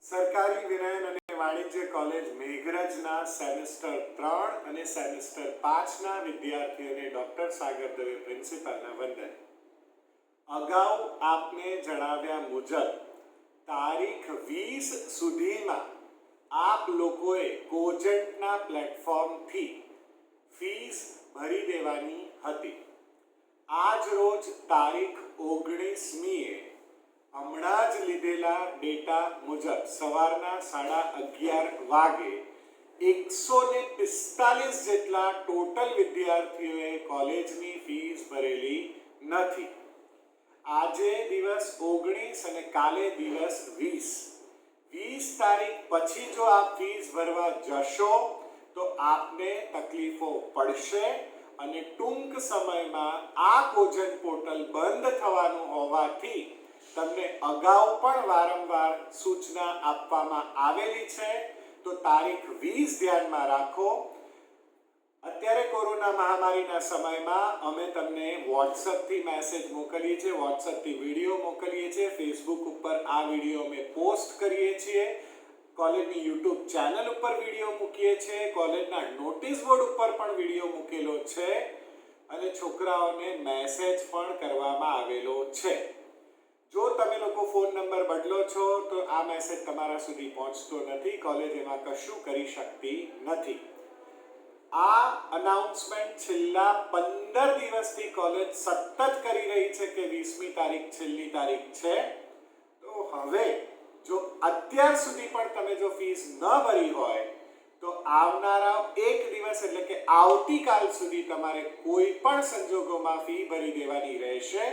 સરકારી વિનયન અને વાણિજ્ય કોલેજ મેઘરજના સેમેસ્ટર 3 અને સેમેસ્ટર 5ના વિદ્યાર્થીઓને ડોક્ટર સાગર દવે પ્રિન્સિપાલના વંદન. અગાઉ આપને જણાવ્યા મુજબ તારીખ 20 સુધીમાં આપ લોકોએ કોજન્ટના પ્લેટફોર્મથી ફીસ ભરી દેવાની હતી. આજ રોજ તારીખ 19મીએ હમણાં જ લીધેલા ડેટા મુજબ સવારના 11:30 વાગે 145 જેટલા ટોટલ વિદ્યાર્થીઓએ કોલેજની ફીસ ભરેલી નથી. આજે દિવસ 19 અને કાલે દિવસ 20 તારીખ પછી જો આપ ફીસ ભરવા જશો તો આપને તકલીફો પડશે અને ટૂંક સમયમાં આ કોજન પોર્ટલ બંધ થવાનું હોવાથી તમને અગાઉ પણ વારંવાર સૂચના આપવામાં આવેલી છે. તો તારીખ 20 ધ્યાનમાં રાખો. અત્યારે કોરોના મહામારીના સમયમાં અમે તમને વોટ્સઅપથી મેસેજ મોકલીએ છીએ, વોટ્સઅપથી વિડીયો મોકલીએ છીએ, ફેસબુક ઉપર આ વિડીયો અમે પોસ્ટ કરીએ છીએ, કોલેજની યુટ્યુબ ચેનલ ઉપર વિડીયો મૂકીએ છીએ, કોલેજના નોટિસ બોર્ડ ઉપર પણ વિડીયો મૂકેલો છે અને છોકરાઓને મેસેજ પણ કરવામાં આવેલો છે. જો તમે લોકો ફોન નંબર બદલો છો તો આ મેસેજ તમારા સુધી પહોંચતો નથી, કોલેજ એમાં કશું કરી શકતી નથી. આ અનાઉન્સમેન્ટ છેલ્લા 15 દિવસથી કોલેજ સતત કરી રહી છે કે 20મી તારીખ છેલ્લી તારીખ છે. તો હવે જો અત્યાર સુધી પણ તમે જો ફીસ ન ભરી હોય તો આવનારા એક દિવસ એટલે કે આવતીકાલ સુધી તમારે કોઈ પણ સંજોગોમાં ફી ભરી દેવાની રહેશે.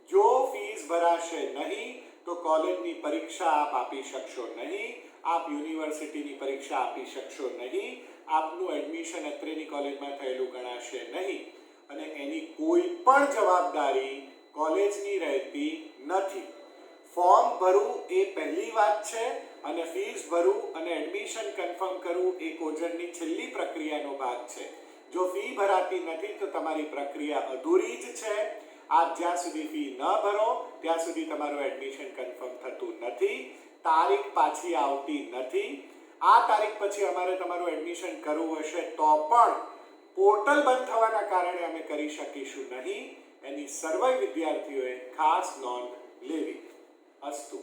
જો ફીસ ભરાશે નહીં તો કોલેજની પરીક્ષા આપ આપી શકશો નહીં, આપ યુનિવર્સિટીની પરીક્ષા આપી શકશો નહીં, આપનું એડમિશન અત્રેની કોલેજમાં થયેલું ગણાશે નહીં અને એની કોઈ પણ જવાબદારી કોલેજની રહેતી નથી. ફોર્મ ભરવું એ પહેલી વાત છે અને ફીસ ભરવું અને એડમિશન કન્ફર્મ કરવું એ કોજનની છેલ્લી પ્રક્રિયાનો ભાગ છે. જો ફી ભરાતી નથી તો તમારી પ્રક્રિયા અધૂરી જ છે. આપ જ્યાં સુધી ફી ન ભરો ત્યાં સુધી તમારું એડમિશન કન્ફર્મ થતું નથી, તારીખ પાછી આવતી નથી. આ તારીખ પછી અમારે તમારું એડમિશન કરવું હશે તો પણ પોર્ટલ બંધ થવાના કારણે અમે કરી શકીશું નહીં. એની સર્વ વિદ્યાર્થીઓએ ખાસ નોંધ લેવી. અસ્તુ.